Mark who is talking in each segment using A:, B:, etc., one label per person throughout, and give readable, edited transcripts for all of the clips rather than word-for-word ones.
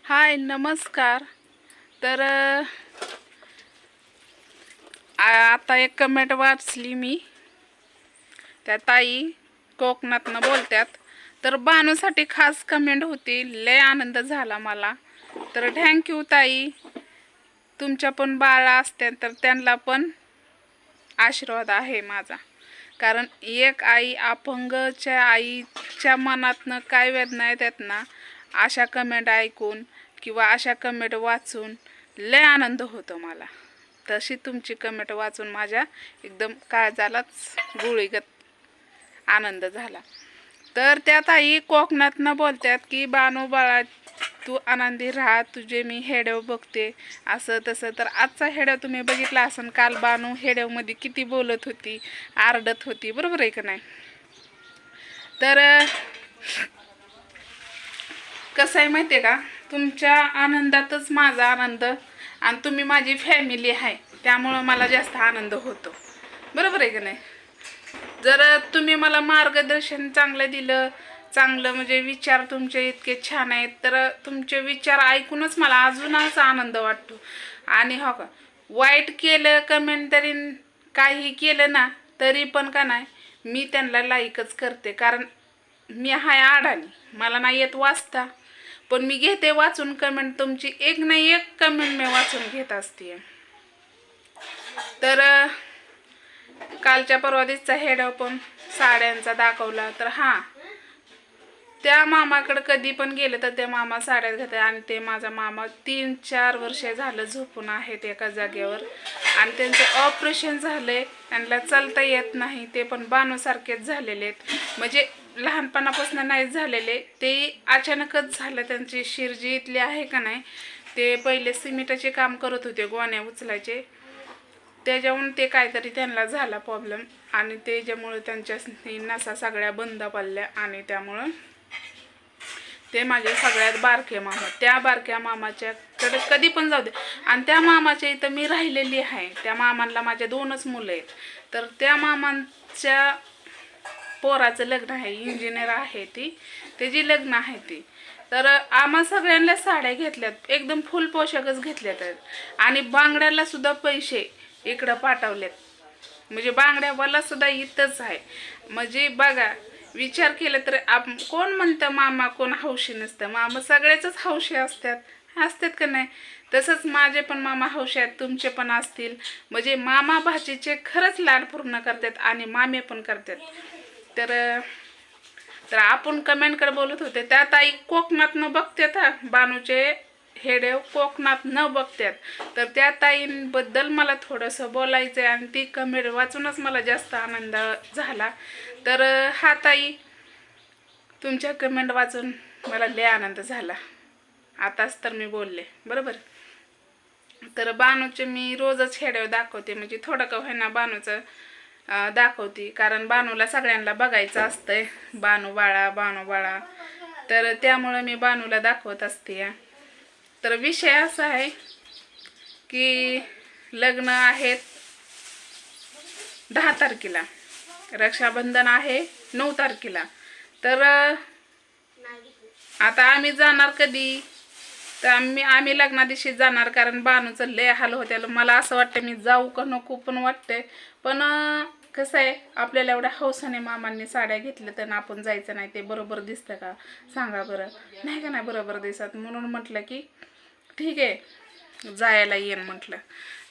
A: हाय नमस्कार. तर आता एक कमेंट वाचली मी. त्या ताई कोकणातनं बोलतात. तर बानूसाठी खास कमेंट होती. लय आनंद झाला मला. तर थँक्यू ताई. तुमच्या पण बाळा असते तर त्यांना पण आशीर्वाद आहे माझा. कारण एक आई अपंगच्या आईच्या मनातनं काय वेदना येतात ना, अशा कमेंट ऐकून किंवा अशा कमेंट वाचून लय आनंद होतो मला. तशी तुमची कमेंट वाचून माझ्या एकदम काळजालाच गोळीगत आनंद झाला. तर त्या ताई कोकणातनं बोलतात की बानू बाळा तू आनंदी राहा, तुझे मी हेडव बघते असं तसं. तर आजचा हेडव तुम्ही बघितला असन. काल बानू हेडवमध्ये किती बोलत होती, आरडत होती, बरोबर आहे का नाही. तर कसं आहे माहिती आहे का, तुमच्या आनंदातच माझा आनंद आणि तुम्ही माझी फॅमिली आहे त्यामुळं मला जास्त आनंद होतो, बरोबर आहे का नाही. जर तुम्ही मला मार्गदर्शन चांगलं दिलं, चांगलं म्हणजे विचार तुमचे इतके छान आहेत, तर तुमचे विचार ऐकूनच मला अजूनच आनंद वाटतो. आणि हो का, वाईट केलं कमेंट तरी काही केलं ना तरी पण का नाही मी त्यांना लाईकच करते. कारण मी हाय अडाणी, मला नाही येत वाचता, पण मी घेते वाचून कमेंट. तुमची एक नाही एक कमेंट मी वाचून घेत असते. तर कालच्या परवा दिवसचा हेडव पण साड्यांचा दाखवला. तर हां, त्या मामाकडे कधी पण गेले तर ते मामा साड्या घेतात. आणि ते माझा मामा 3-4 वर्षे झालं झोपून आहेत एका जागेवर. आणि त्यांचं ऑपरेशन झालंय, त्यांना चालता येत नाही. ते पण बानूसारखेच झालेले आहेत, म्हणजे लहानपणापासून नाहीच झालेले, ते अचानकच झालं. त्यांची शिरजी इथली आहे का नाही, ते पहिले सिमेंटाचे काम करत होते, गोण्या उचलायचे. त्याच्याहून ते काहीतरी त्यांना झाला प्रॉब्लेम आणि त्याच्यामुळे त्यांच्या नसा सगळ्या बंद पडल्या. आणि त्यामुळं ते माझे सगळ्यात बारके मामा, त्या बारक्या मामाच्याकडे कधी पण जाऊ दे. आणि त्या मामाच्या इथं मी राहिलेली आहे. त्या मामांना माझ्या 2च मुलं आहेत. तर त्या मामांच्या पोराचं लग्न आहे, इंजिनियर आहे ती, त्याची लग्न आहे ती. तर आम्हा सगळ्यांना साड्या घेतल्यात, एकदम फुल पोशाखच घेतल्यात. आणि बांगड्याला सुद्धा पैसे इकडं पाठवलेत, म्हणजे बांगड्यावाला सुद्धा इथंच आहे. म्हणजे बघा, विचार केला तर कोण म्हणतं मामा कोण हौशी नसतं. मामा सगळ्याच हौशी असतात का नाही. तसंच माझे पण मामा हौशी आहेत, तुमचे पण असतील. म्हणजे मामा भाचीचे खरंच लाड पूर्ण करतात आणि मामे पण करतात. तर तर आपण कमेंटकडे बोलत होते. त्या ताई कोकणातनं बघतात, बानूचे हेडेव कोकणात न बघतात. तर त्या ताईंबद्दल मला थोडंसं बोलायचं आहे आणि ती कमेंट वाचूनच मला जास्त आनंद झाला. तर हा ताई, तुमच्या कमेंट वाचून मला लय आनंद झाला. आताच तर मी बोलले, बरोबर. तर बानूचे मी रोजच हेडेव दाखवते, म्हणजे थोडं का होईना बानूचं दाखवते. कारण बानूला सगळ्यांना बघायचं असतंय, बानू बाळा. तर त्यामुळं मी बानूला दाखवत असते. तर विषय असा आहे की लग्न आहेत 10 तारखेला, रक्षाबंधन आहे 9 तारखेला. तर आता आम्ही जाणार कधी, तर आम्ही लग्ना दिवशी जाणार. कारण बानूचं लय हाल होते. मला असं वाटतं मी जाऊ का नको पण वाटतंय. पण कसं आहे, आपल्याला एवढ्या हौसाने मामांनी साड्या घेतल्या तर आपण जायचं नाही, ते बरोबर दिसतं का सांगा बरं. नाही का नाही बरोबर दिसत. म्हणून म्हटलं की ठीक आहे जायला येईन म्हटलं.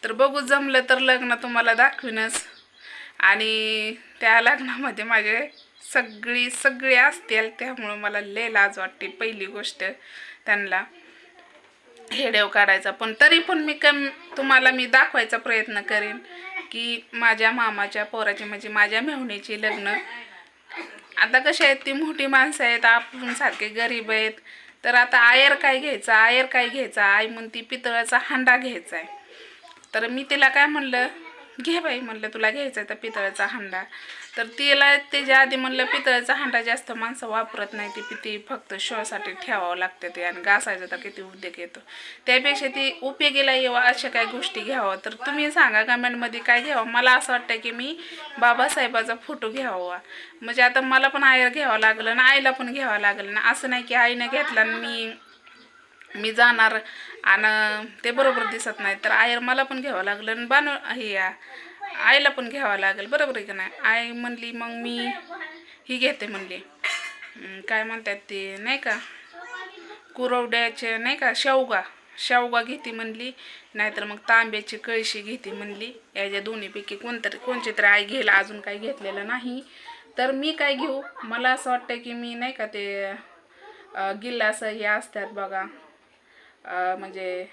A: तर बघू, जमलं तर लग्न तुम्हाला दाखवीनच. आणि त्या लग्नामध्ये माझे सगळे असतील, त्यामुळं मला लय लाज वाटते. पहिली गोष्ट त्यांना हेडेव काढायचा. पण तरी पण तुम्हाला मी दाखवायचा प्रयत्न करेन की माझ्या मामाच्या पोराची, म्हणजे माझ्या मेहुणीची लग्न. आता कशी आहेत, ती मोठी माणसं आहेत, आपण सारखे गरीब आहेत. तर आता आयर काय घ्यायचा, आई म्हणती पितळाचा हांडा घ्यायचा आहे. तर मी तिला काय म्हणलं, घे बाई म्हणलं, तुला घ्यायचा आहे तर पितळाचा हांडा. तर तिला त्याच्या आधी म्हणलं पितळाचा हांडा जास्त माणसं वापरत नाही, ती फक्त शोसाठी ठेवावं लागते ते, आणि घासायचं तर किती उद्योग येतो. त्यापेक्षा ती उपयोगीला येवा अशा काही गोष्टी घ्यावं. तर तुम्ही सांगा कमेंटमध्ये काय घ्यावं. मला असं वाटतं की मी बाबासाहेबाचा फोटो घ्यावा. म्हणजे आता मला पण आयर घ्यावं लागलं ना, आईला पण घ्यावं लागलं ना. असं नाही की आईने घेतला आणि मी मी जाणार आणि ते बरोबर दिसत नाही तर आयर मला पण घ्यावं लागलं आणि हे आईला पण घ्यावं लागेल, बरोबर आहे का नाही. आई म्हणली मग मी ही घेते म्हणली, काय म्हणतात ते नाही का कुरवड्याचे नाही का शेवगा घेते म्हणली, नाहीतर मग तांब्याची कळशी घेते म्हणली. याच्या दोन्हीपैकी कोणची तरी आई घ्यायला, अजून काही घेतलेलं नाही. तर मी काय घेऊ, मला असं वाटतं की मी नाही का ते गिलास हे असतात बघा, म्हणजे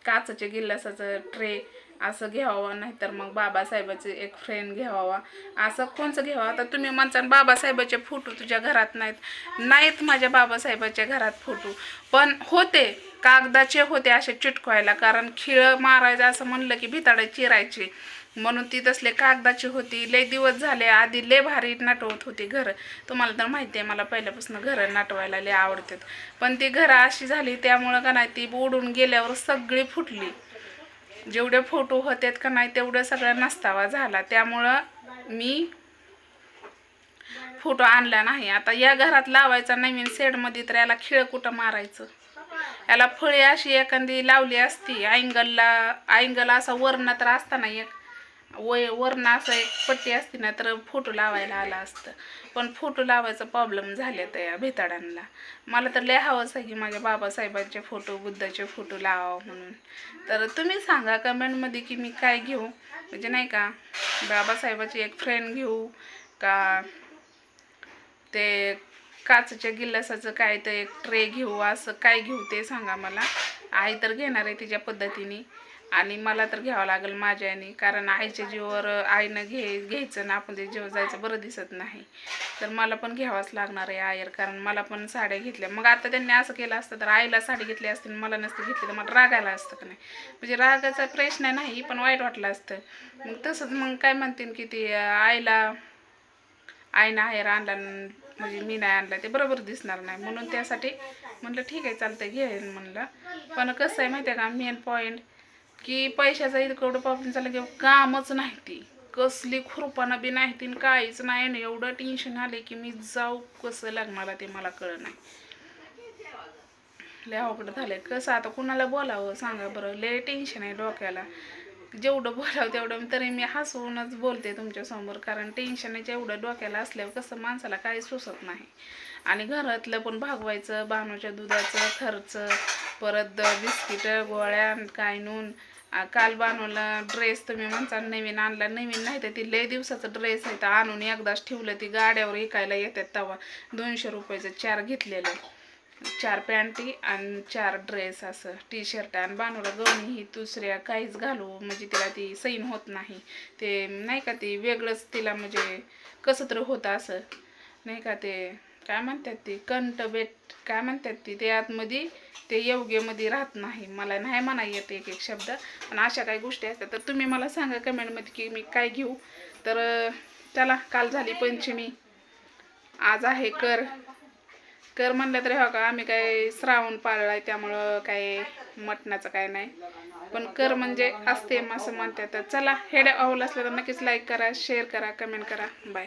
A: काचेचे गिलासाचं ट्रे असं घ्यावं, नाहीतर मग बाबासाहेबाचे एक फ्रेम घ्यावा. असं कोणचं घ्यावं. आता तुम्ही म्हणता बाबासाहेबाचे फोटो तुझ्या घरात नाहीत माझ्या बाबासाहेबाच्या घरात फोटो, पण होते कागदाचे होते असे चिटकवायला, कारण खिळ मारायचं असं म्हणलं की भिताडे चिरायचे, म्हणून ती तसले कागदाची होती. लय दिवस झाले, आधी लय भारी नटवत होती घर. तुम्हाला तर माहिती आहे मला पहिल्यापासून घरं नटवायला लय आवडतात, पण ती घरं अशी झाली त्यामुळं का नाही ती उडून गेल्यावर सगळी फुटली. जेवढे फोटो होते का नाही तेवढं सगळं नसतावा झाला, त्यामुळं मी फोटो आणला नाही. आता या घरात लावायचा नवीन सेडमध्ये तर याला खिळ कुठं मारायचं, याला फळे अशी एखादी लावली असती आयंगल असा वर्ण तर असताना एक वर्ण असं एक पट्टी असती ना तर फोटो लावायला आला असतं, पण फोटो लावायचा प्रॉब्लेम झाले तर या भिताडांना. मला तर लय हवंच आहे की माझ्या बाबासाहेबांचे फोटो बुद्धाचे फोटो लावावं म्हणून. तर तुम्ही सांगा कमेंटमध्ये की मी काय घेऊ, म्हणजे नाही का बाबासाहेबाची एक फ्रेम घेऊ का ते काचेच्या गिलासाचं काय तर एक ट्रे घेऊ, असं काय घेऊ ते सांगा मला. आई तर घेणार आहे तिच्या पद्धतीने आणि मला तर घ्यावं लागेल माझ्याने, कारण आईच्या जीवावर आईनं घ्यायचं ना आपण ते जीव जायचं बरं दिसत नाही. तर मला पण घ्यावाच लागणार आहे आयर, कारण मला पण साड्या घेतल्या. मग आता त्यांनी असं केलं असतं तर आईला साडी घेतली असती मला नसती घेतली तर मला रागायला असतं का नाही, म्हणजे रागाचा प्रश्न नाही पण वाईट वाटलं असतं. मग तसंच मग काय म्हणतील की ती आईनं आयर आणला म्हणजे मी नाही आणला ते बरोबर दिसणार नाही, म्हणून त्यासाठी म्हणलं ठीक आहे चालतंय घेईन म्हणलं. पण कसं आहे माहिती आहे का मेन पॉईंट की पैशाचा इतकं प्रॉब्लेम झाला की कामच नाही, ती कसली खुरपानं बी नाही ती काहीच नाही ना. एवढं टेन्शन आले की मी जाऊ कसं लग्नाला ते मला कळलं नाही. लय अवघड झालंय, कसं आता कुणाला बोलावं सांगा बरं, लय टेन्शन आहे डोक्याला. जेवढं बोलावं तेवढं तरी मी हसवूनच बोलते तुमच्यासमोर, कारण टेन्शनच एवढं डोक्याला असल्यावर कसं माणसाला काही सुचत नाही. आणि घरातलं पण भागवायचं, बाणूच्या दुधाचं खर्च, परत बिस्किटं गोळ्या काय नून. काल बाणूला ड्रेस तुम्ही म्हणता नवीन आणला, नवीन नाही तर ती लय दिवसाचं ड्रेस आहे तर आणून एकदाच ठेवलं, ती गाड्यावर विकायला येतात तेव्हा 200 रुपयाचं 4 घेतलेलं, 4 पॅन्टी आणि 4 ड्रेस असं टी शर्ट. आणि बाणूला गवणी ही दुसऱ्या काहीच घालू म्हणजे तिला ती सैन होत नाही, ते नाही का ती वेगळंच तिला म्हणजे कसं तर होतं असं नाही का, ते काय म्हणतात ते कंठबेट काय म्हणतात ती, ते आतमध्ये ते योग्यमध्ये राहत नाही. मला नाही म्हणा येत एक एक शब्द, पण अशा काही गोष्टी असतात. तर तुम्ही मला सांगा कमेंटमध्ये की मी काय घेऊ. तर चला, काल झाली पंचमी, आज आहे कर म्हणलं तरी हो का आम्ही काय श्रावण पाळलाय त्यामुळं काय मटणाचं काय नाही, पण कर म्हणजे असते असं म्हणतात. तर चला, हेडे आवडलं असलं तर नक्कीच लाईक करा, शेअर करा, कमेंट करा. बाय.